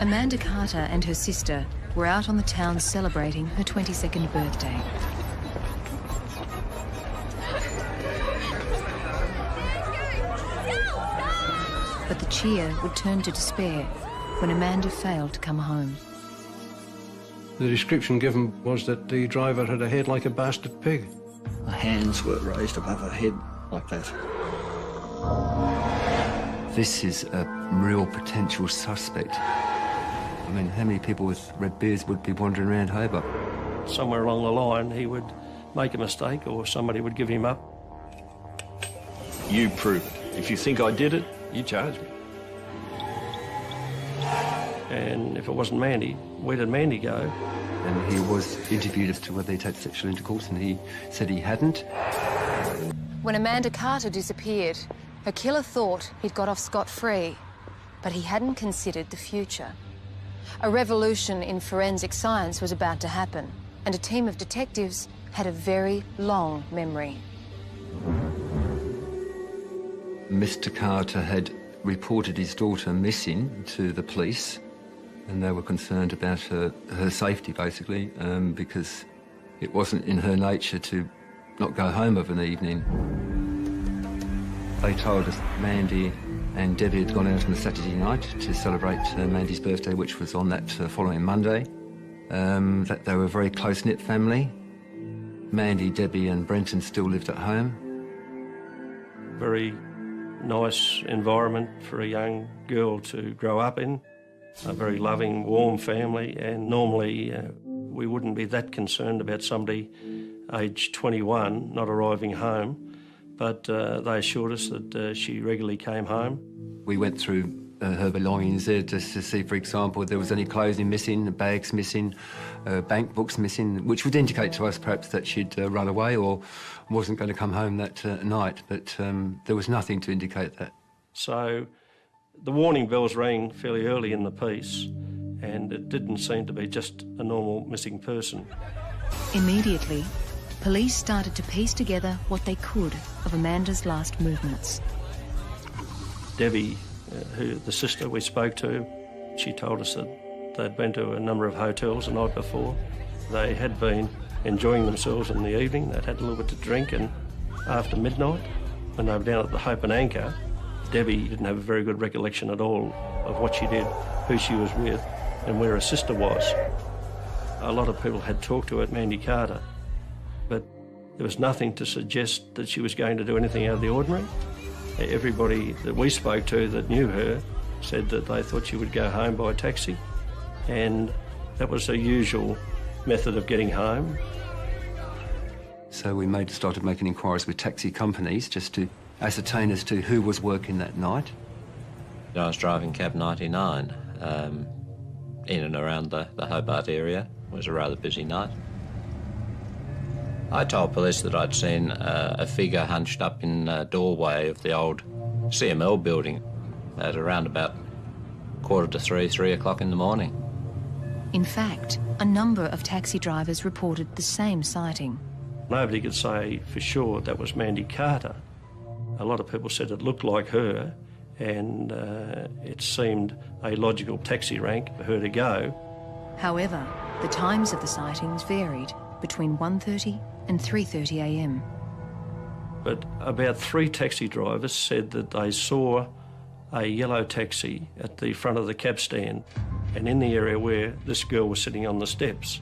Amanda Carter and her sister were out on the town celebrating her 22nd birthday. But the cheer would turn to despair when Amanda failed to come home. The description given was that the driver had a head like a bastard pig. The hands were raised above her head like that. This is a real potential suspect. I mean, how many people with red beards would be wandering around Hobart? Somewhere along the line, he would make a mistake or somebody would give him up. You prove it. If you think I did it, you charge me. And if it wasn't Mandy, where did Mandy go? And he was interviewed as to whether he'd had sexual intercourse, and he said he hadn't. When Amanda Carter disappeared, her killer thought he'd got off scot-free, but he hadn't considered the future. A revolution in forensic science was about to happen, and a team of detectives had a very long memory. Mr. Carter had reported his daughter missing to the police, and they were concerned about her safety, basically, because it wasn't in her nature to not go home of an evening. They told us Mandy and Debbie had gone out on a Saturday night to celebrate Mandy's birthday, which was on that following Monday, that they were a very close-knit family. Mandy, Debbie and Brenton still lived at home. Very nice environment for a young girl to grow up in. A very loving, warm family, and normally we wouldn't be that concerned about somebody aged 21 not arriving home, but they assured us that she regularly came home. We went through her belongings there just to see, for example, if there was any clothing missing, bags missing, bank books missing, which would indicate to us perhaps that she'd run away or wasn't going to come home that night, but there was nothing to indicate that. So the warning bells rang fairly early in the piece, and it didn't seem to be just a normal missing person. Immediately, police started to piece together what they could of Amanda's last movements. Debbie, the sister we spoke to, she told us that they'd been to a number of hotels the night before. They had been enjoying themselves in the evening. They'd had a little bit to drink, and after midnight, when they were down at the Hope and Anchor, Debbie didn't have a very good recollection at all of what she did, who she was with, and where her sister was. A lot of people had talked to her at Mandy Carter, but there was nothing to suggest that she was going to do anything out of the ordinary. Everybody that we spoke to that knew her said that they thought she would go home by taxi, and that was her usual method of getting home. So we started making inquiries with taxi companies just to ascertain as to who was working that night. I was driving cab 99 in and around the Hobart area. It was a rather busy night. I told police that I'd seen a figure hunched up in the doorway of the old CML building at around about 2:45, 3 o'clock in the morning. In fact, a number of taxi drivers reported the same sighting. Nobody could say for sure that was Mandy Carter. A lot of people said it looked like her, and it seemed a logical taxi rank for her to go. However, the times of the sightings varied between 1:30 and 3:30 a.m. But about 3 taxi drivers said that they saw a yellow taxi at the front of the cab stand and in the area where this girl was sitting on the steps.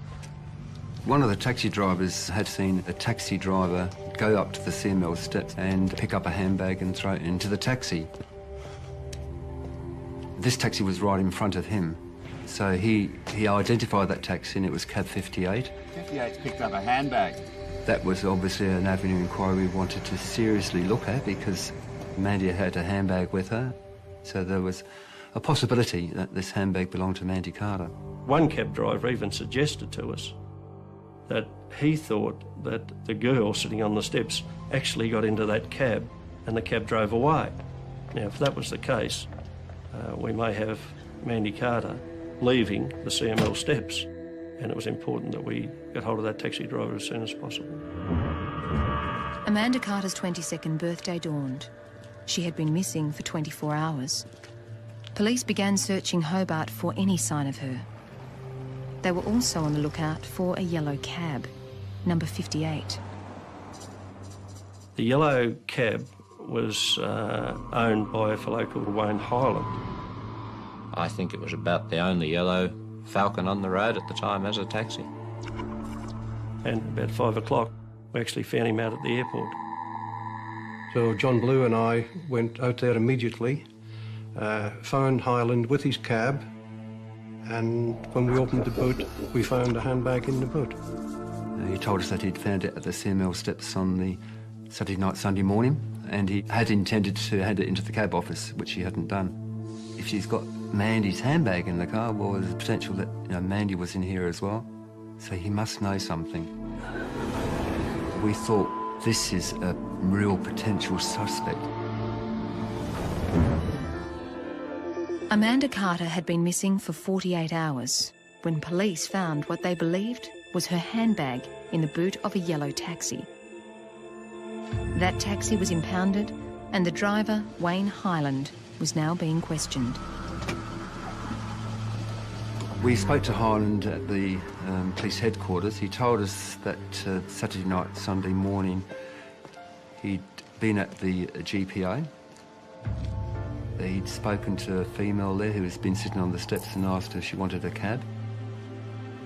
One of the taxi drivers had seen a taxi driver go up to the CML steps and pick up a handbag and throw it into the taxi. This taxi was right in front of him, so he identified that taxi, and it was cab 58. 58's picked up a handbag. That was obviously an avenue of inquiry we wanted to seriously look at because Mandy had a handbag with her, so there was a possibility that this handbag belonged to Mandy Carter. One cab driver even suggested to us that he thought that the girl sitting on the steps actually got into that cab and the cab drove away. Now, if that was the case, we may have Mandy Carter leaving the CML steps, and it was important that we get hold of that taxi driver as soon as possible. Amanda Carter's 22nd birthday dawned. She had been missing for 24 hours. Police began searching Hobart for any sign of her. They were also on the lookout for a yellow cab, number 58. The yellow cab was owned by a fellow called Wayne Highland. I think it was about the only yellow Falcon on the road at the time as a taxi. And about 5 o'clock, we actually found him out at the airport. So John Blue and I went out there immediately, found Highland with his cab, and when we opened the boot, we found a handbag in the boot. He told us that he'd found it at the CML steps on the Saturday night, Sunday morning, and he had intended to hand it into the cab office, which he hadn't done. If she's got Mandy's handbag in the car, well, there's a potential that Mandy was in here as well. So he must know something. We thought this is a real potential suspect. Amanda Carter had been missing for 48 hours when police found what they believed was her handbag in the boot of a yellow taxi. That taxi was impounded and the driver, Wayne Highland, was now being questioned. We spoke to Highland at the police headquarters. He told us that Saturday night, Sunday morning, he'd been at the GPA. He'd spoken to a female there who has been sitting on the steps and asked her if she wanted a cab.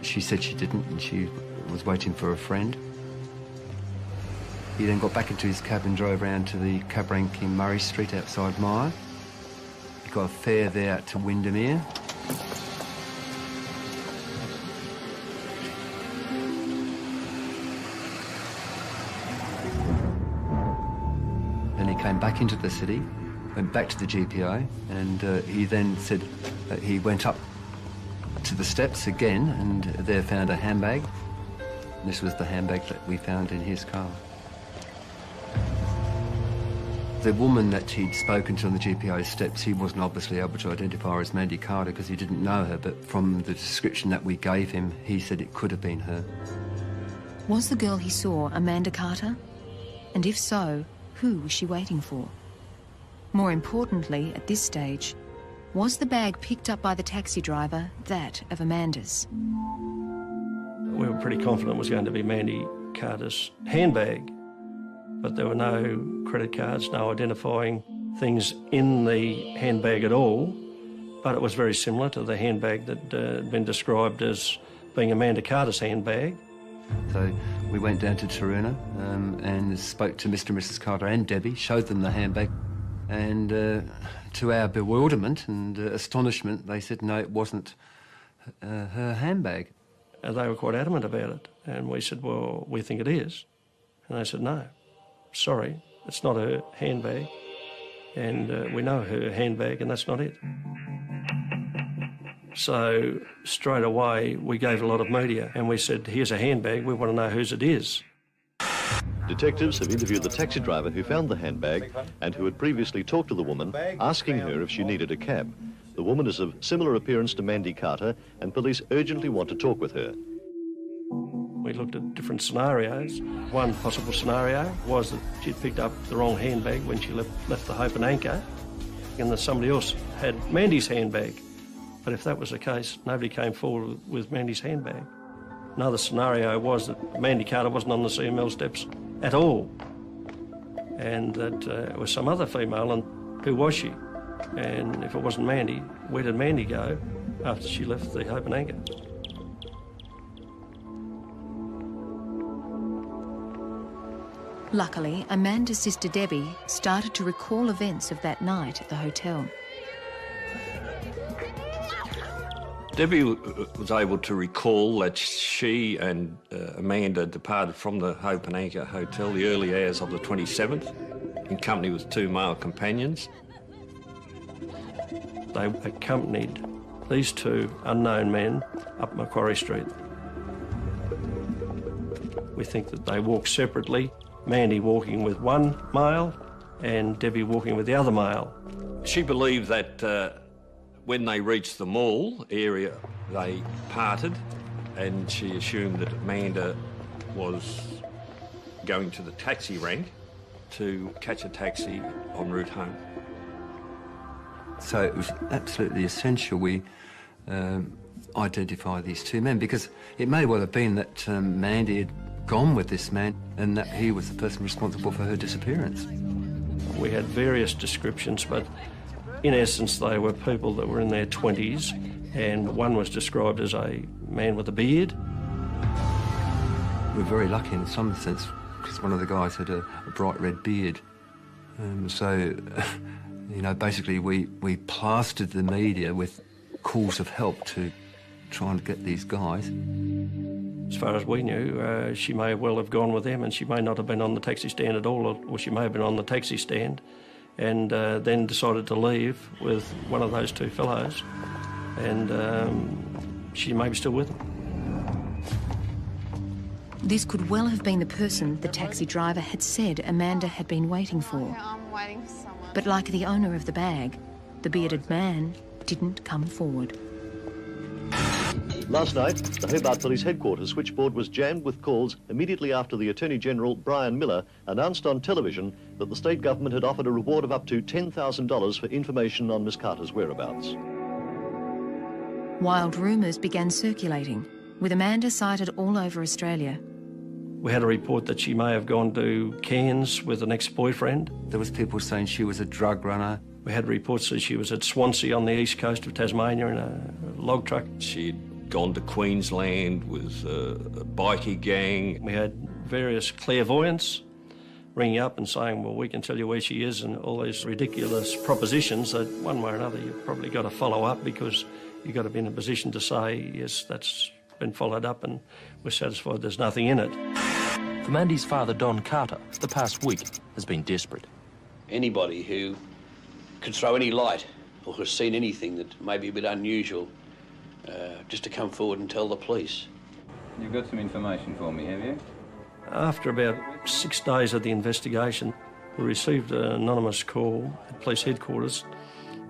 She said she didn't and she was waiting for a friend. He then got back into his cab and drove round to the cab rank in Murray Street outside Myer. He got a fare there to Windermere. Then he came back into the city, went back to the GPA, and he then said that he went up to the steps again and there found a handbag. This was the handbag that we found in his car. The woman that he'd spoken to on the GPA steps, he wasn't obviously able to identify her as Mandy Carter because he didn't know her, but from the description that we gave him, he said it could have been her. Was the girl he saw Amanda Carter? And if so, who was she waiting for? More importantly, at this stage, was the bag picked up by the taxi driver that of Amanda's? We were pretty confident it was going to be Mandy Carter's handbag, but there were no credit cards, no identifying things in the handbag at all, but it was very similar to the handbag that had been described as being Amanda Carter's handbag. So we went down to Taroona and spoke to Mr. and Mrs. Carter and Debbie, showed them the handbag, and to our bewilderment and astonishment, they said no, it wasn't her handbag. They were quite adamant about it, and we said, well, we think it is. And they said, no, sorry, it's not her handbag, and we know her handbag, and that's not it. So straight away, we gave a lot of media, and we said, here's a handbag, we want to know whose it is. Detectives have interviewed the taxi driver who found the handbag and who had previously talked to the woman, asking her if she needed a cab. The woman is of similar appearance to Mandy Carter, and police urgently want to talk with her. We looked at different scenarios. One possible scenario was that she'd picked up the wrong handbag when she left the Hope and Anchor, and that somebody else had Mandy's handbag. But if that was the case, nobody came forward with Mandy's handbag. Another scenario was that Mandy Carter wasn't on the CML steps at all, and that it was some other female, and who was she? And if it wasn't Mandy, where did Mandy go after she left the Hope and Anchor? Luckily, Amanda's sister Debbie started to recall events of that night at the hotel. Debbie was able to recall that she and Amanda departed from the Hope and Anchor Hotel the early hours of the 27th in company with two male companions. They accompanied these two unknown men up Macquarie Street. We think that they walked separately, Mandy walking with one male and Debbie walking with the other male. She believed that when they reached the mall area, they parted, and she assumed that Amanda was going to the taxi rank to catch a taxi en route home. So it was absolutely essential we identify these two men, because it may well have been that Mandy had gone with this man and that he was the person responsible for her disappearance. We had various descriptions, but in essence they were people that were in their 20s, and one was described as a man with a beard. We were very lucky in some sense, because one of the guys had a bright red beard. You know, basically we plastered the media with calls of help to try and get these guys. As far as we knew, she may well have gone with them, and she may not have been on the taxi stand at all, or she may have been on the taxi stand and then decided to leave with one of those two fellows, and she may be still with them. This could well have been the person the taxi driver had said Amanda had been waiting for. I'm waiting for someone. But like the owner of the bag, the bearded man didn't come forward. Last night, the Hobart Police Headquarters switchboard was jammed with calls immediately after the Attorney-General, Brian Miller, announced on television that the state government had offered a reward of up to $10,000 for information on Miss Carter's whereabouts. Wild rumours began circulating, with Amanda sighted all over Australia. We had a report that she may have gone to Cairns with an ex-boyfriend. There was people saying she was a drug runner. We had reports that she was at Swansea on the east coast of Tasmania in a log truck. She'd gone to Queensland with a bikie gang. We had various clairvoyants ringing up and saying, well, we can tell you where she is, and all these ridiculous propositions that one way or another you've probably got to follow up, because you've got to be in a position to say, yes, that's been followed up and we're satisfied there's nothing in it. For Mandy's father, Don Carter, the past week has been desperate. Anybody who could throw any light or has seen anything that may be a bit unusual, just to come forward and tell the police. You've got some information for me, have you? After about 6 days of the investigation, we received an anonymous call at police headquarters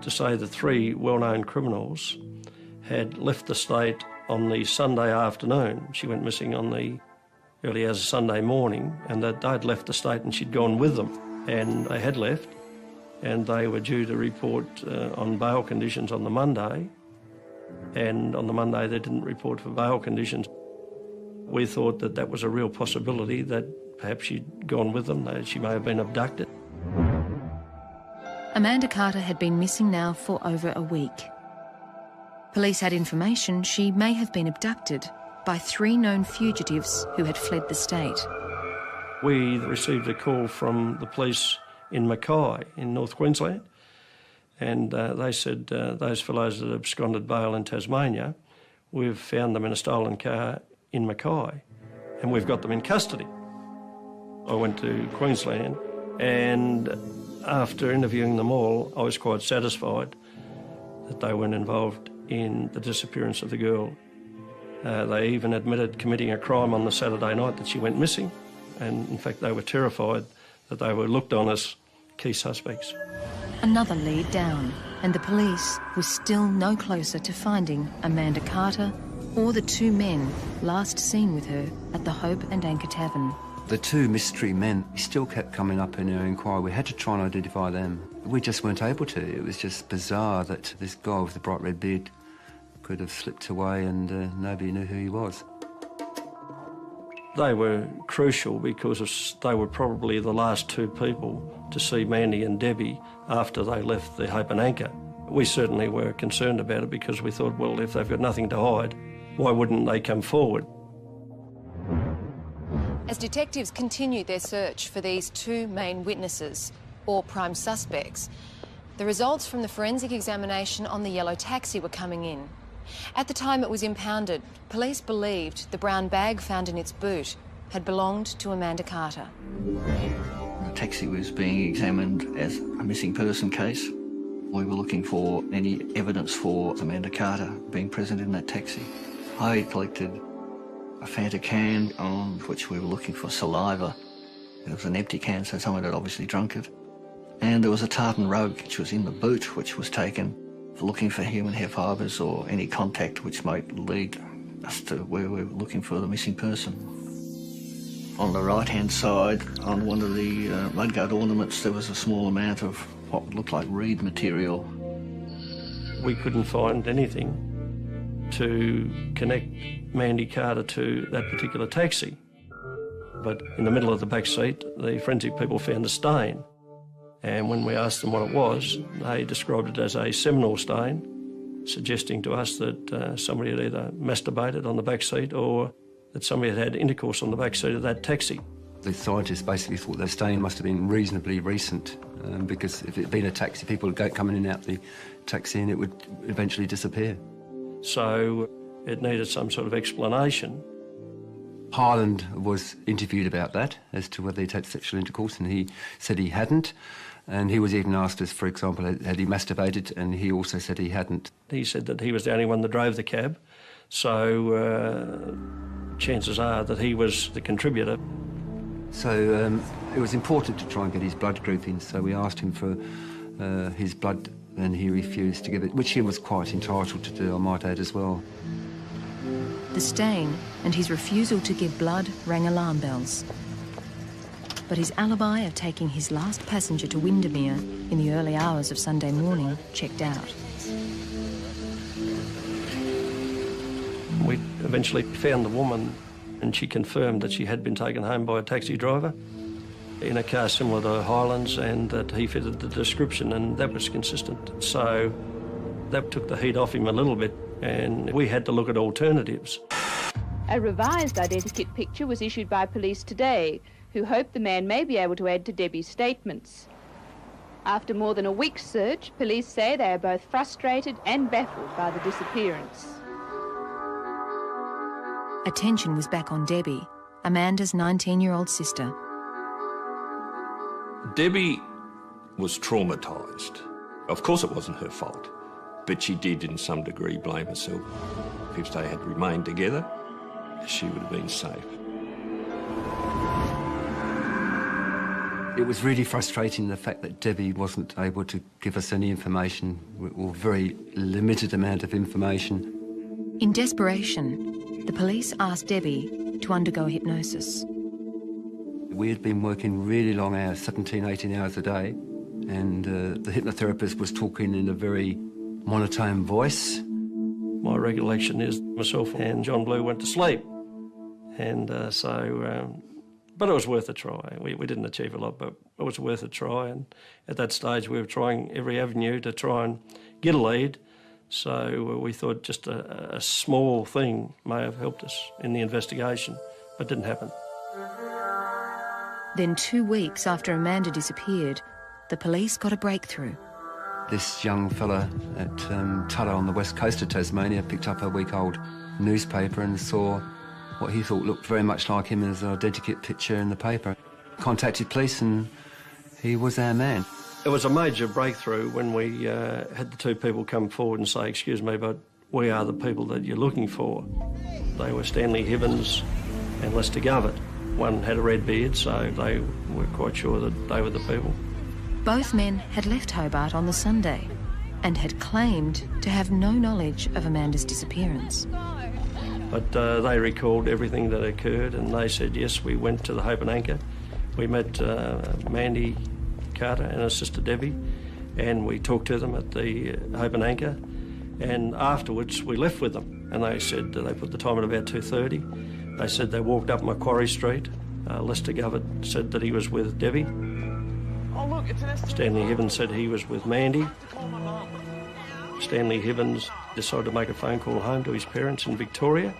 to say that 3 well-known criminals had left the state on the Sunday afternoon. She went missing on the early as Sunday morning, and that they'd left the state and she'd gone with them. And they had left, and they were due to report on bail conditions on the Monday. And on the Monday they didn't report for bail conditions. We thought that that was a real possibility, that perhaps she'd gone with them, that she may have been abducted. Amanda Carter had been missing now for over a week. Police had information she may have been abducted by 3 known fugitives who had fled the state. We received a call from the police in Mackay in North Queensland, and they said those fellows that absconded bail in Tasmania, we've found them in a stolen car in Mackay and we've got them in custody. I went to Queensland, and after interviewing them all, I was quite satisfied that they weren't involved in the disappearance of the girl. They even admitted committing a crime on the Saturday night that she went missing, and in fact they were terrified that they were looked on as key suspects. Another lead down, and the police were still no closer to finding Amanda Carter or the 2 men last seen with her at the Hope and Anchor Tavern. The 2 mystery men still kept coming up in our inquiry. We had to try and identify them. We just weren't able to. It was just bizarre that this guy with the bright red beard could have slipped away and nobody knew who he was. They were crucial because they were probably the last 2 people to see Mandy and Debbie after they left the Hope and Anchor. We certainly were concerned about it because we thought, well, if they've got nothing to hide, why wouldn't they come forward? As detectives continued their search for these 2 main witnesses, or prime suspects, the results from the forensic examination on the yellow taxi were coming in. At the time it was impounded, police believed the brown bag found in its boot had belonged to Amanda Carter. The taxi was being examined as a missing person case. We were looking for any evidence for Amanda Carter being present in that taxi. I collected a Fanta can on which we were looking for saliva. It was an empty can, so someone had obviously drunk it. And there was a tartan rug which was in the boot, which was taken for looking for human hair fibres or any contact which might lead us to where we were looking for the missing person. On the right-hand side, on one of the mudguard ornaments, there was a small amount of what looked like reed material. We couldn't find anything to connect Mandy Carter to that particular taxi. But in the middle of the back seat, the forensic people found a stain. And when we asked them what it was, they described it as a seminal stain, suggesting to us that somebody had either masturbated on the back seat or that somebody had had intercourse on the back seat of that taxi. The scientists basically thought the stain must have been reasonably recent, because if it had been a taxi, people would go coming in and out the taxi and it would eventually disappear. So it needed some sort of explanation. Hyland was interviewed about that, as to whether he'd had sexual intercourse, and he said he hadn't. And he was even asked, as for example, had he masturbated, and he also said he hadn't. He said that he was the only one that drove the cab, so chances are that he was the contributor. So it was important to try and get his blood grouping, so we asked him for his blood, and he refused to give it, which he was quite entitled to do, I might add, as well. The stain and his refusal to give blood rang alarm bells. But his alibi of taking his last passenger to Windermere in the early hours of Sunday morning checked out. We eventually found the woman, and she confirmed that she had been taken home by a taxi driver in a car similar to Hyland's, and that he fitted the description, and that was consistent. So that took the heat off him a little bit, and we had to look at alternatives. A revised identikit picture was issued by police today, who hope the man may be able to add to Debbie's statements. After more than a week's search, police say they are both frustrated and baffled by the disappearance. Attention was back on Debbie, Amanda's 19-year-old sister. Debbie was traumatised. Of course it wasn't her fault, but she did in some degree blame herself. If they had remained together, she would have been safe. It was really frustrating, the fact that Debbie wasn't able to give us any information, or very limited amount of information. In desperation, the police asked Debbie to undergo hypnosis. We had been working really long hours, 17, 18 hours a day, and the hypnotherapist was talking in a very monotone voice. My recollection is myself and John Blue went to sleep. And but it was worth a try. We didn't achieve a lot, but it was worth a try. And at that stage, we were trying every avenue to try and get a lead. So we thought just a small thing may have helped us in the investigation, but didn't happen. Then 2 weeks after Amanda disappeared, the police got a breakthrough. This young fella at Tuddah on the west coast of Tasmania picked up a week-old newspaper and saw what he thought looked very much like him as an identikit picture in the paper. Contacted police, and he was our man. It was a major breakthrough when we had the two people come forward and say, "Excuse me, but we are the people that you're looking for." They were Stanley Hibbins and Lester Govett. One had a red beard, so they were quite sure that they were the people. Both men had left Hobart on the Sunday and had claimed to have no knowledge of Amanda's disappearance. But they recalled everything that occurred, and they said, yes, we went to the Hope and Anchor. We met Mandy Carter and her sister Debbie, and we talked to them at the Hope and Anchor, and afterwards we left with them, and they said they put the time at about 2:30. They said they walked up Macquarie Street. Lester Govett said that he was with Debbie. Stanley Hibbins said he was with Mandy. Stanley Hibbins decided to make a phone call home to his parents in Victoria.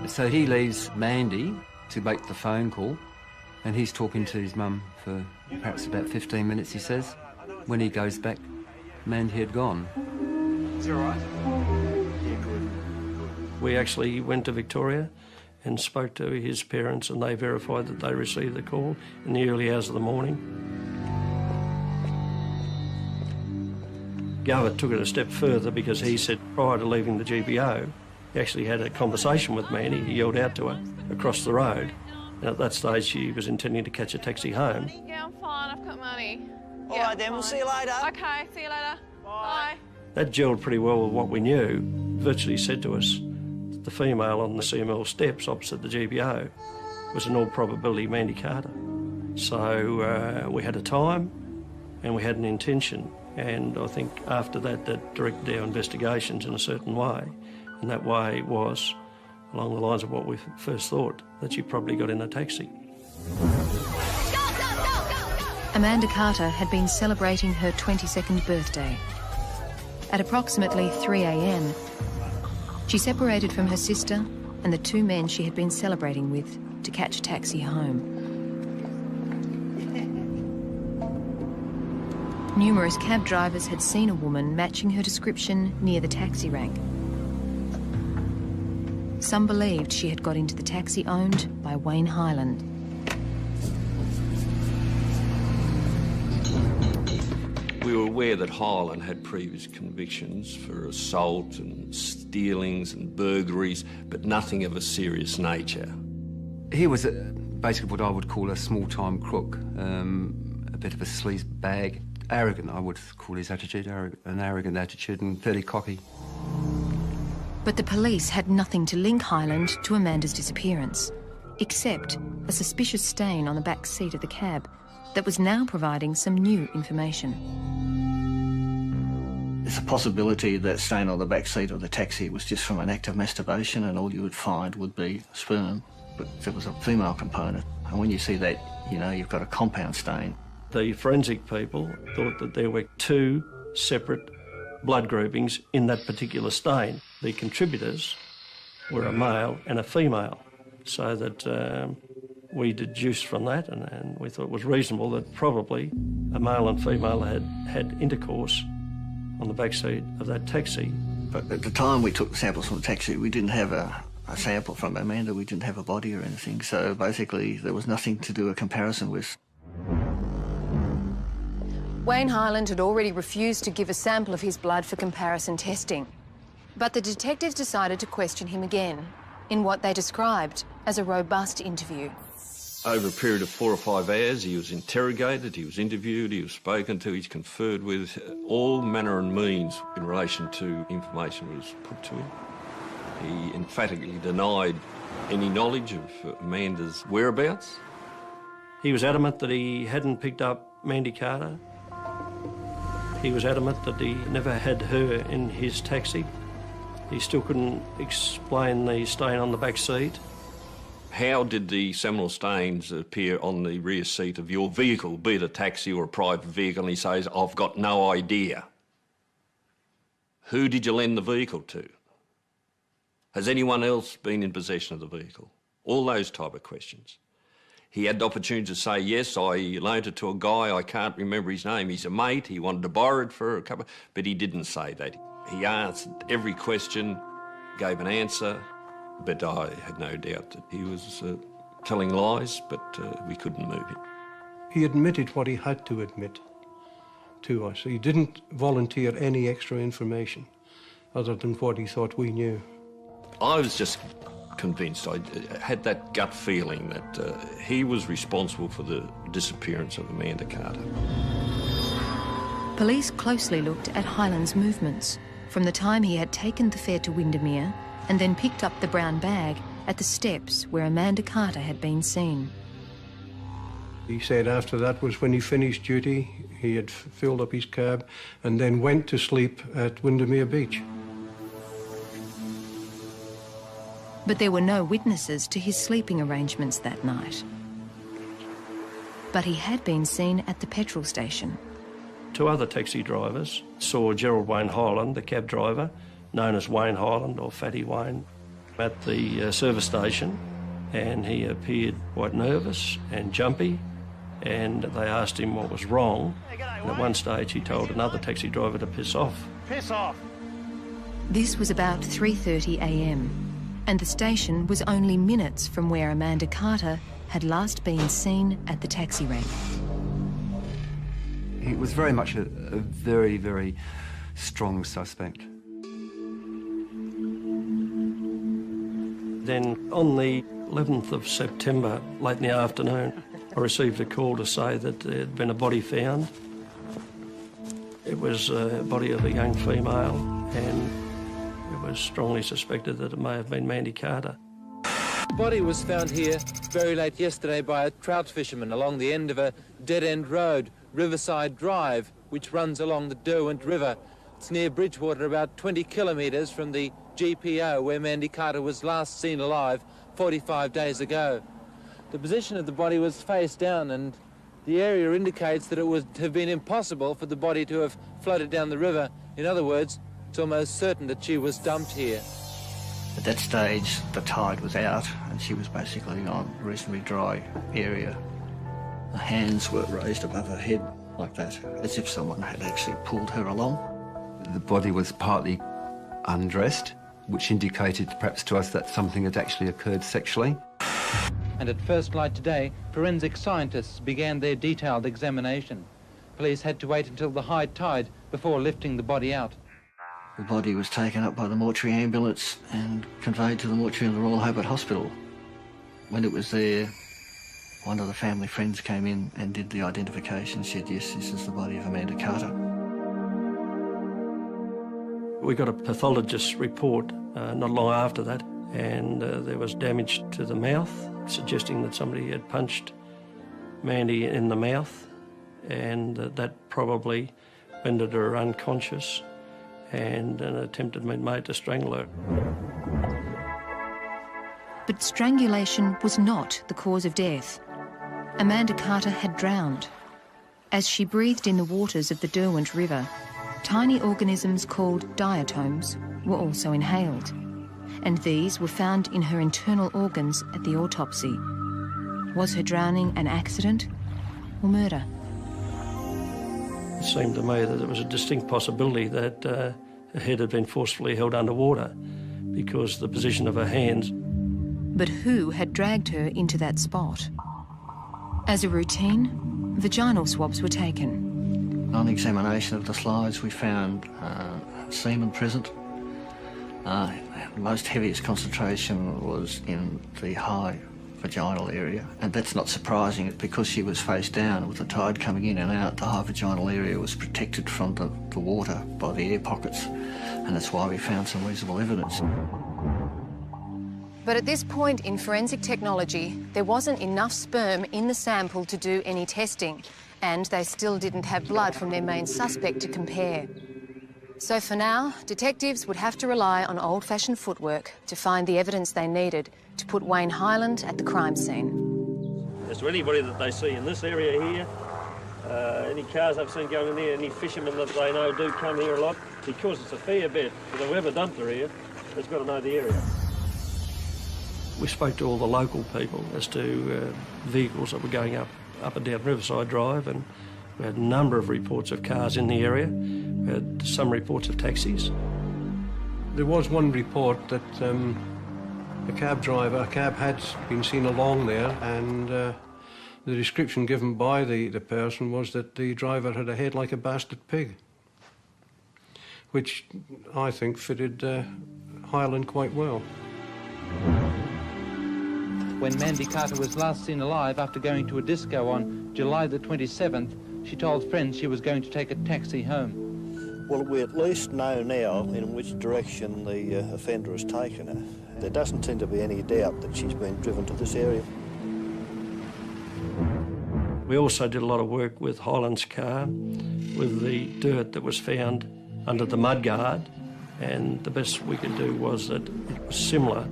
So he leaves Mandy to make the phone call, and he's talking to his mum for perhaps about 15 minutes, he says. When he goes back, Mandy had gone. Is he all right? We actually went to Victoria and spoke to his parents, and they verified that they received the call in the early hours of the morning. Govett took it a step further because he said prior to leaving the GPO, he actually had a conversation with Mandy. He yelled out to her across the road. And at that stage, she was intending to catch a taxi home. Yeah, I'm fine. I've got money. All right, then. We'll see you later. Okay, see you later. Bye. That gelled pretty well with what we knew. Virtually said to us that the female on the CML steps opposite the GPO was in all probability Mandy Carter. So we had a time, and we had an intention. And I think after that, that directed our investigations in a certain way. And that way was along the lines of what we first thought, that she probably got in a taxi. Amanda Carter had been celebrating her 22nd birthday. At approximately 3 a.m, she separated from her sister and the two men she had been celebrating with to catch a taxi home. Numerous cab drivers had seen a woman matching her description near the taxi rank. Some believed she had got into the taxi owned by Wayne Highland. We were aware that Highland had previous convictions for assault and stealings and burglaries, but nothing of a serious nature. He was basically what I would call a small-time crook, a bit of a sleaze bag. Arrogant, I would call his attitude, an arrogant attitude, and fairly cocky. But the police had nothing to link Highland to Amanda's disappearance, except a suspicious stain on the back seat of the cab that was now providing some new information. There's a possibility that stain on the back seat of the taxi was just from an act of masturbation, and all you would find would be sperm, but there was a female component. And when you see that, you know you've got a compound stain. The forensic people thought that there were two separate blood groupings in that particular stain. The contributors were a male and a female, so that we deduced from that, and we thought it was reasonable that probably a male and female had intercourse on the back seat of that taxi. But at the time we took samples from the taxi, we didn't have a sample from Amanda, we didn't have a body or anything, so basically there was nothing to do a comparison with. Wayne Highland had already refused to give a sample of his blood for comparison testing. But the detectives decided to question him again in what they described as a robust interview. Over a period of 4 or 5 hours, he was interrogated, he was interviewed, he was spoken to, he's conferred with. All manner and means in relation to information was put to him. He emphatically denied any knowledge of Amanda's whereabouts. He was adamant that he hadn't picked up Mandy Carter. He was adamant that he never had her in his taxi. He still couldn't explain the stain on the back seat. How did the seminal stains appear on the rear seat of your vehicle, be it a taxi or a private vehicle? And he says, I've got no idea. Who did you lend the vehicle to? Has anyone else been in possession of the vehicle? All those type of questions. He had the opportunity to say, yes, I loaned it to a guy, I can't remember his name, he's a mate, he wanted to borrow it for a couple, but he didn't say that. He answered every question, gave an answer, but I had no doubt that he was telling lies, but we couldn't move him. He admitted what he had to admit to us. He didn't volunteer any extra information other than what he thought we knew. I was just convinced, I had that gut feeling that he was responsible for the disappearance of Amanda Carter. Police closely looked at Highland's movements from the time he had taken the fare to Windermere and then picked up the brown bag at the steps where Amanda Carter had been seen. He said after that was when he finished duty, he had filled up his cab and then went to sleep at Windermere Beach. But there were no witnesses to his sleeping arrangements that night. But he had been seen at the petrol station. 2 other taxi drivers saw Gerald Wayne Highland, the cab driver, known as Wayne Highland or Fatty Wayne, at the service station, and he appeared quite nervous and jumpy, and they asked him what was wrong. And at one stage he told another taxi driver to piss off. Piss off! This was about 3:30 a.m. and the station was only minutes from where Amanda Carter had last been seen at the taxi rank. He was very much a very, very strong suspect. Then on the 11th of September, late in the afternoon, I received a call to say that there had been a body found. It was a body of a young female, and it was strongly suspected that it may have been Mandy Carter. The body was found here very late yesterday by a trout fisherman along the end of a dead-end road Riverside Drive, which runs along the Derwent River. It's near Bridgewater, about 20 kilometres from the GPO where Mandy Carter was last seen alive 45 days ago. The position of the body was face down, and the area indicates that it would have been impossible for the body to have floated down the river. In other words, it's almost certain that she was dumped here. At that stage, the tide was out and she was basically on a reasonably dry area. The hands were raised above her head like that, as if someone had actually pulled her along. The body was partly undressed, which indicated perhaps to us that something had actually occurred sexually. And at first light today, forensic scientists began their detailed examination. Police had to wait until the high tide before lifting the body out. The body was taken up by the mortuary ambulance and conveyed to the mortuary of the Royal Hobart Hospital. When it was there, one of the family friends came in and did the identification, said, yes, this is the body of Amanda Carter. We got a pathologist's report not long after that, and there was damage to the mouth, suggesting that somebody had punched Mandy in the mouth, and that probably rendered her unconscious, and an attempt had been made to strangle her. But strangulation was not the cause of death. Amanda Carter had drowned. As she breathed in the waters of the Derwent River, tiny organisms called diatoms were also inhaled, and these were found in her internal organs at the autopsy. Was her drowning an accident or murder? It seemed to me that there was a distinct possibility that her head had been forcefully held underwater because of the position of her hands. But who had dragged her into that spot? As a routine, vaginal swabs were taken. On examination of the slides, we found semen present. Most heaviest concentration was in the high vaginal area, and that's not surprising. It's because she was face down with the tide coming in and out. The high vaginal area was protected from the water by the air pockets, and that's why we found some reasonable evidence. But at this point in forensic technology, there wasn't enough sperm in the sample to do any testing, and they still didn't have blood from their main suspect to compare. So for now, detectives would have to rely on old-fashioned footwork to find the evidence they needed to put Wayne Highland at the crime scene. As to anybody that they see in this area here, any cars I've seen going in there, any fishermen that they know do come here a lot, because it's a fair bet that whoever dumped her here has got to know the area. We spoke to all the local people as to vehicles that were going up and down Riverside Drive, and we had a number of reports of cars in the area. We had some reports of taxis. There was one report that a cab had been seen along there, and the description given by the person was that the driver had a head like a bastard pig, which I think fitted Highland quite well. When Mandy Carter was last seen alive after going to a disco on July the 27th, she told friends she was going to take a taxi home. Well, we at least know now in which direction the offender has taken her. There doesn't seem to be any doubt that she's been driven to this area. We also did a lot of work with Highland's car, with the dirt that was found under the mudguard, and the best we could do was that it was similar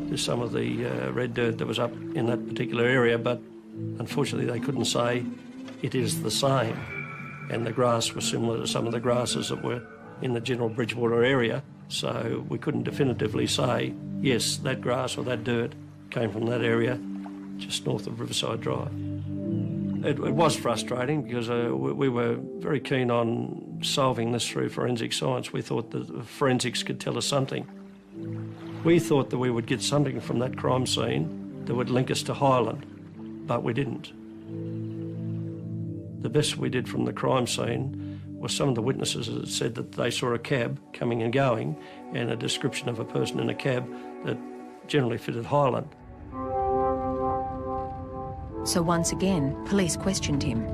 to some of the red dirt that was up in that particular area, but unfortunately they couldn't say it is the same. And the grass was similar to some of the grasses that were in the general Bridgewater area, so we couldn't definitively say, yes, that grass or that dirt came from that area just north of Riverside Drive. It was frustrating because we were very keen on solving this through forensic science. We thought that forensics could tell us something. We thought that we would get something from that crime scene that would link us to Highland, but we didn't. The best we did from the crime scene was some of the witnesses that said that they saw a cab coming and going and a description of a person in a cab that generally fitted Highland. So once again, police questioned him.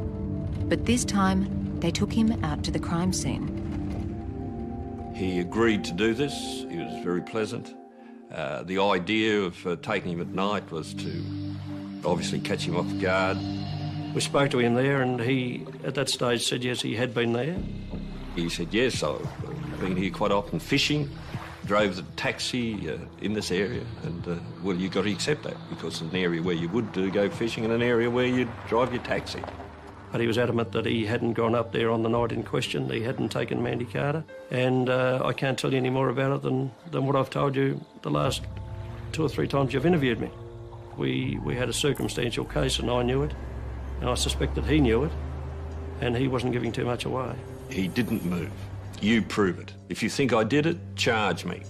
But this time, they took him out to the crime scene. He agreed to do this. He was very pleasant. The idea of taking him at night was to obviously catch him off guard. We spoke to him there, and he, at that stage, said yes, he had been there. He said, yes, I've been here quite often fishing, drove the taxi in this area, and, well, you've got to accept that, because it's an area where you would go fishing and an area where you'd drive your taxi. But he was adamant that he hadn't gone up there on the night in question, that he hadn't taken Mandy Carter, and I can't tell you any more about it than what I've told you the last 2 or 3 times you've interviewed me. We had a circumstantial case, and I knew it, and I suspect that he knew it, and he wasn't giving too much away. He didn't move. You prove it. If you think I did it, charge me.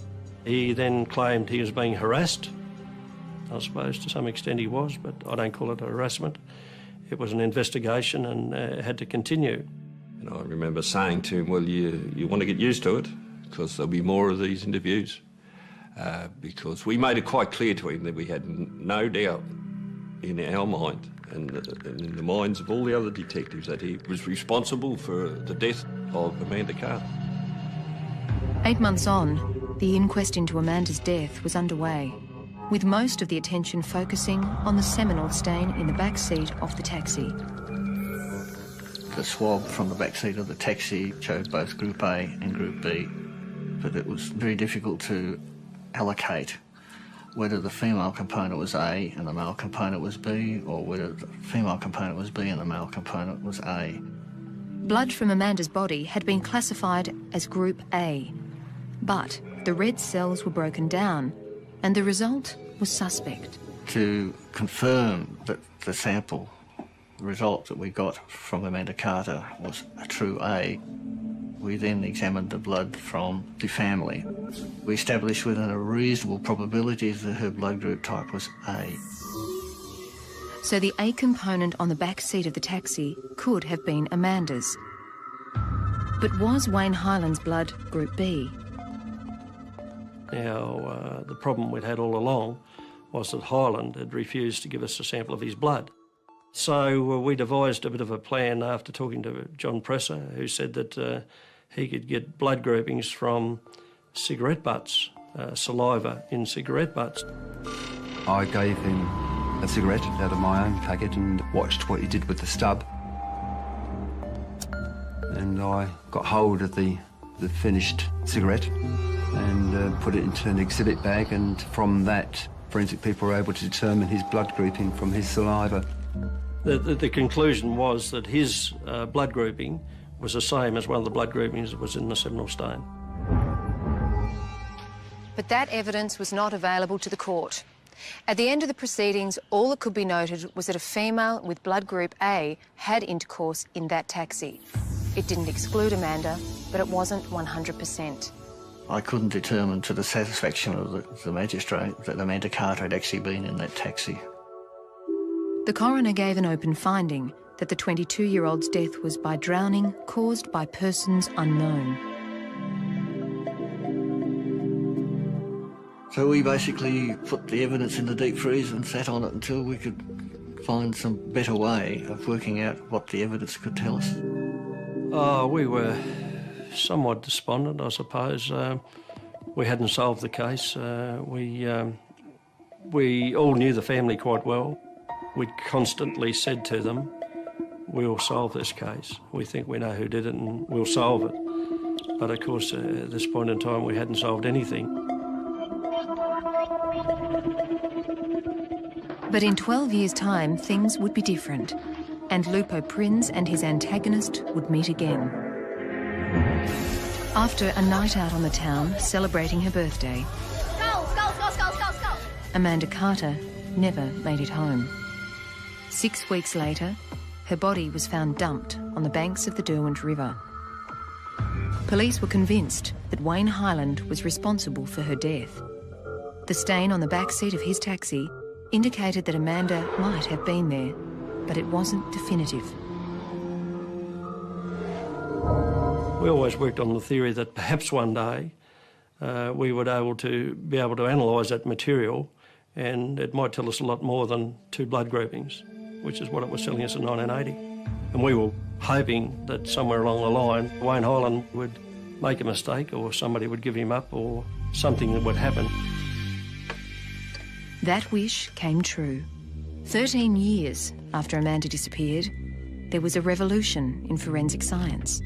He then claimed he was being harassed. I suppose to some extent he was, but I don't call it a harassment. It was an investigation and had to continue. And I remember saying to him, well, you want to get used to it, because there'll be more of these interviews. Because we made it quite clear to him that we had no doubt in our mind and in the minds of all the other detectives that he was responsible for the death of Amanda Carter. 8 months on, the inquest into Amanda's death was underway, with most of the attention focusing on the seminal stain in the back seat of the taxi. The swab from the back seat of the taxi showed both Group A and Group B, but it was very difficult to allocate whether the female component was A and the male component was B, or whether the female component was B and the male component was A. Blood from Amanda's body had been classified as Group A, but the red cells were broken down and the result was suspect. To confirm that the sample result that we got from Amanda Carter was a true A, we then examined the blood from the family. We established within a reasonable probability that her blood group type was A. So the A component on the back seat of the taxi could have been Amanda's. But was Wayne Highland's blood Group B? Now, the problem we'd had all along was that Highland had refused to give us a sample of his blood. So we devised a bit of a plan after talking to John Presser, who said that he could get blood groupings from cigarette butts, saliva in cigarette butts. I gave him a cigarette out of my own packet and watched what he did with the stub. And I got hold of the finished cigarette and put it into an exhibit bag, and from that, forensic people were able to determine his blood grouping from his saliva. The conclusion was that his blood grouping was the same as one of the blood groupings that was in the seminal stain. But that evidence was not available to the court. At the end of the proceedings, all that could be noted was that a female with blood group A had intercourse in that taxi. It didn't exclude Amanda, but it wasn't 100%. I couldn't determine to the satisfaction of the magistrate that Amanda Carter had actually been in that taxi. The coroner gave an open finding that the 22-year-old's death was by drowning caused by persons unknown. So we basically put the evidence in the deep freeze and sat on it until we could find some better way of working out what the evidence could tell us. We were somewhat despondent, I suppose. We hadn't solved the case. We all knew the family quite well. We'd constantly said to them, we'll solve this case. We think we know who did it and we'll solve it. But of course, at this point in time, we hadn't solved anything. But in 12 years' time, things would be different, and Lupo Prinz and his antagonist would meet again. After a night out on the town, celebrating her birthday, Amanda Carter never made it home. 6 weeks later, her body was found dumped on the banks of the Derwent River. Police were convinced that Wayne Highland was responsible for her death. The stain on the back seat of his taxi indicated that Amanda might have been there, but it wasn't definitive. We always worked on the theory that perhaps one day we would be able to analyse that material, and it might tell us a lot more than 2 blood groupings, which is what it was telling us in 1980. And we were hoping that somewhere along the line, Wayne Highland would make a mistake, or somebody would give him up, or something would happen. That wish came true. 13 years after Amanda disappeared, there was a revolution in forensic science.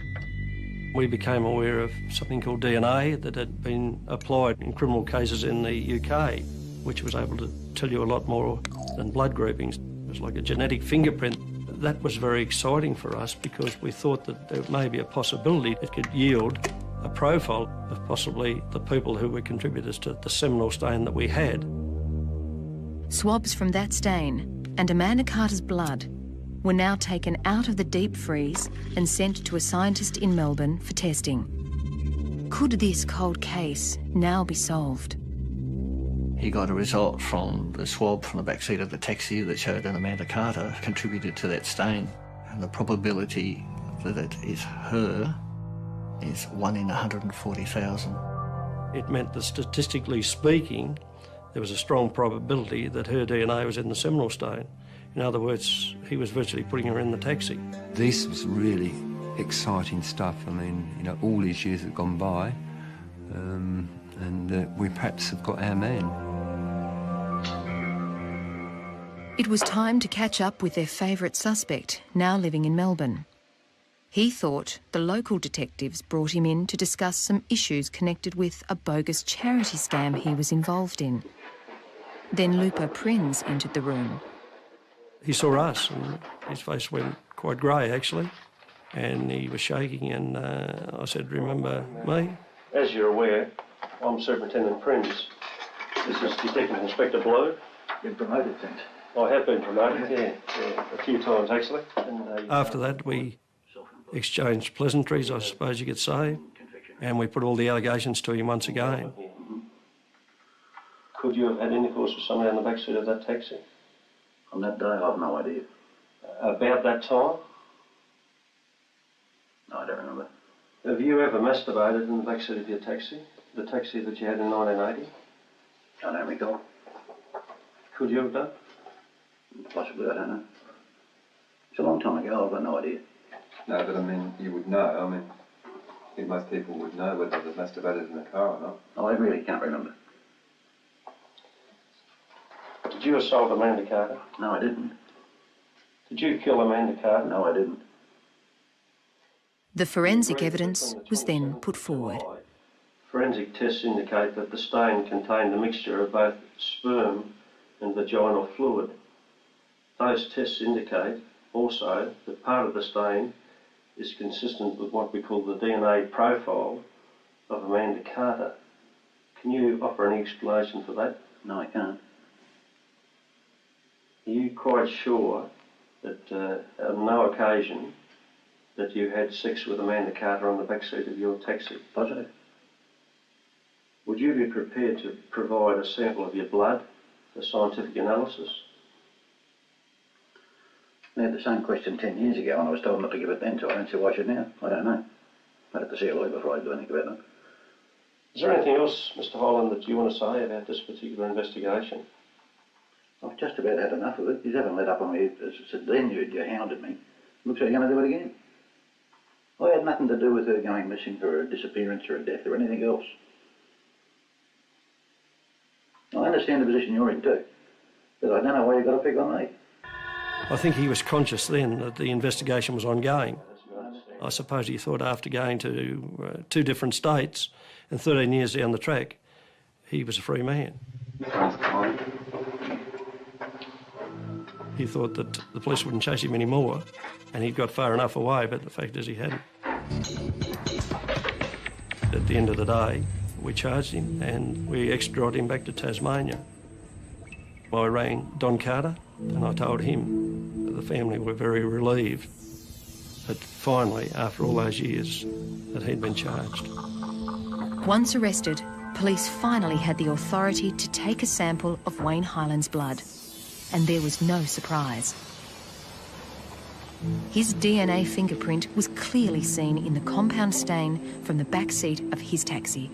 We became aware of something called DNA that had been applied in criminal cases in the UK, which was able to tell you a lot more than blood groupings. It was like a genetic fingerprint. That was very exciting for us because we thought that there may be a possibility it could yield a profile of possibly the people who were contributors to the seminal stain that we had. Swabs from that stain and Amanda Carter's blood were now taken out of the deep freeze and sent to a scientist in Melbourne for testing. Could this cold case now be solved? He got a result from the swab from the back seat of the taxi that showed that Amanda Carter contributed to that stain. And the probability that it is her is 1 in 140,000. It meant that statistically speaking, there was a strong probability that her DNA was in the seminal stain. In other words, he was virtually putting her in the taxi. This was really exciting stuff. I mean, you know, all these years have gone by, and we perhaps have got our man. It was time to catch up with their favourite suspect, now living in Melbourne. He thought the local detectives brought him in to discuss some issues connected with a bogus charity scam he was involved in. Then Lupa Prins entered the room. He saw us and his face went quite grey, actually, and he was shaking, and I said, "Remember me?" As you're aware, I'm Superintendent Prins. This is Detective Inspector Blue. Been promoted, thanks. I have been promoted, yeah, a few times, actually. And, after that, we exchanged pleasantries, I suppose you could say, and we put all the allegations to him once again. Could you have had intercourse with somebody on the back seat of that taxi? On that day, I've no idea. About that time? No, I don't remember. Have you ever masturbated in the back seat of your taxi? The taxi that you had in 1980? I don't recall. Could you have done? Possibly, I don't know. It's a long time ago, I've got no idea. No, but I mean, you would know. I mean, I think most people would know whether they've masturbated in the car or not. Oh, I really can't remember. Did you assault Amanda Carter? No, I didn't. Did you kill Amanda Carter? No, I didn't. The forensic evidence was then put forward. Forensic tests indicate that the stain contained a mixture of both sperm and vaginal fluid. Those tests indicate also that part of the stain is consistent with what we call the DNA profile of Amanda Carter. Can you offer any explanation for that? No, I can't. Are you quite sure that on no occasion that you had sex with Amanda Carter on the back seat of your taxi? Positive. Would you be prepared to provide a sample of your blood for scientific analysis? I had the same question 10 years ago and I was told not to give it then, so I don't see why I should now. I don't know. I'd have to see a lawyer before I do anything about it. Is there anything else, Mr. Holland, that you want to say about this particular investigation? I've just about had enough of it. You haven't let up on me. As I said then, you hounded me. Looks like you're going to do it again. I had nothing to do with her going missing or a disappearance or a death or anything else. I understand the position you're in too, but I don't know why you've got to pick on me. I think he was conscious then that the investigation was ongoing. I suppose he thought after going to 2 different states and 13 years down the track, he was a free man. He thought that the police wouldn't chase him anymore and he'd got far enough away, but the fact is he hadn't. At the end of the day, we charged him and we extradited him back to Tasmania. I rang Don Carter and I told him that the family were very relieved that finally, after all those years, that he'd been charged. Once arrested, police finally had the authority to take a sample of Wayne Highland's blood. And there was no surprise. His DNA fingerprint was clearly seen in the compound stain from the back seat of his taxi.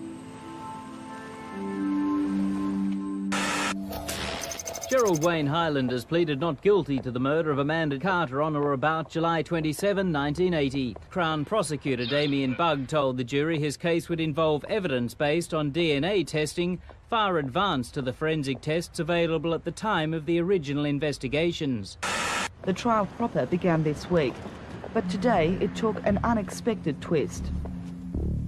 Gerald Wayne Highland has pleaded not guilty to the murder of Amanda Carter on or about July 27, 1980. Crown Prosecutor Damien Bugg told the jury his case would involve evidence based on DNA testing far advanced to the forensic tests available at the time of the original investigations. The trial proper began this week, but today it took an unexpected twist.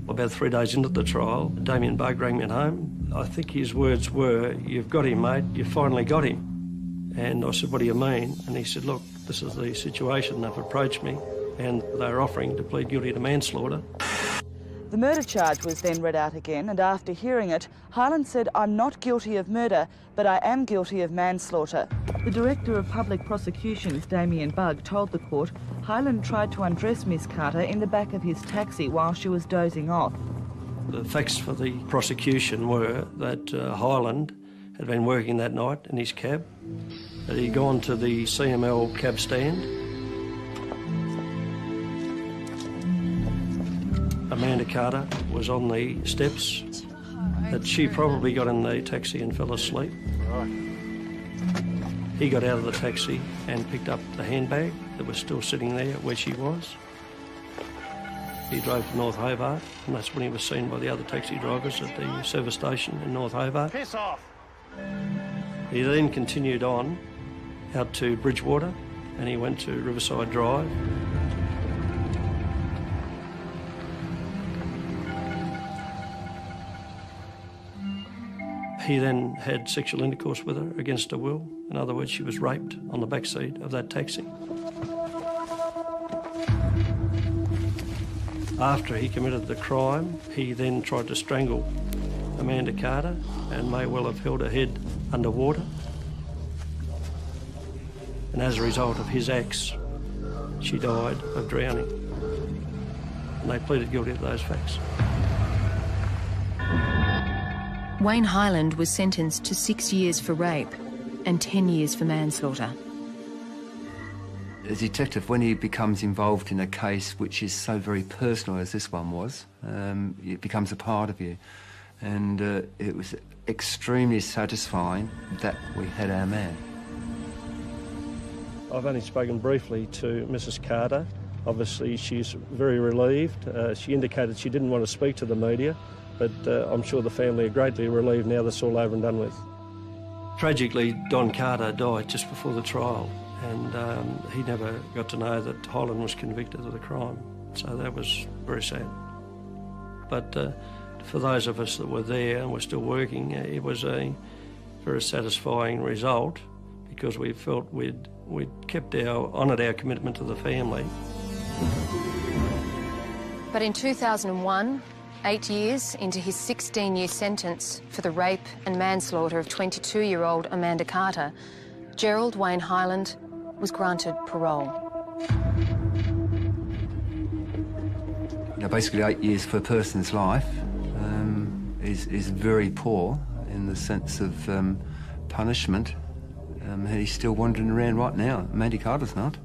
About 3 days into the trial, Damien Bugg rang me at home. I think his words were, "You've got him, mate, you finally got him." And I said, "What do you mean?" And he said, "Look, this is the situation. They've approached me and they're offering to plead guilty to manslaughter." The murder charge was then read out again, and after hearing it, Hyland said, "I'm not guilty of murder, but I am guilty of manslaughter." The Director of Public Prosecutions, Damien Bugg, told the court Hyland tried to undress Miss Carter in the back of his taxi while she was dozing off. The facts for the prosecution were that Hyland had been working that night in his cab, that he'd gone to the CML cab stand. Amanda Carter was on the steps, that she probably got in the taxi and fell asleep. He got out of the taxi and picked up the handbag that was still sitting there where she was. He drove to North Hobart, and that's when he was seen by the other taxi drivers at the service station in North Hobart. Piss off! He then continued on out to Bridgewater, and he went to Riverside Drive. He then had sexual intercourse with her against her will. In other words, she was raped on the back seat of that taxi. After he committed the crime, he then tried to strangle Amanda Carter and may well have held her head underwater. And as a result of his acts, she died of drowning. And they pleaded guilty of those facts. Wayne Hyland was sentenced to 6 years for rape and 10 years for manslaughter. A detective, when he becomes involved in a case which is so very personal as this one was, it becomes a part of you. And it was extremely satisfying that we had our man. I've only spoken briefly to Mrs. Carter. Obviously, she's very relieved. She indicated she didn't want to speak to the media, but I'm sure the family are greatly relieved now that's all over and done with. Tragically, Don Carter died just before the trial, and he never got to know that Hyland was convicted of the crime, so that was very sad. But for those of us that were there and were still working, it was a very satisfying result because we felt we'd honoured our commitment to the family. But in 2001, 8 years into his 16-year sentence for the rape and manslaughter of 22-year-old Amanda Carter, Gerald Wayne Hyland was granted parole. Now, basically 8 years for a person's life is very poor in the sense of punishment. He's still wandering around right now. Amanda Carter's not.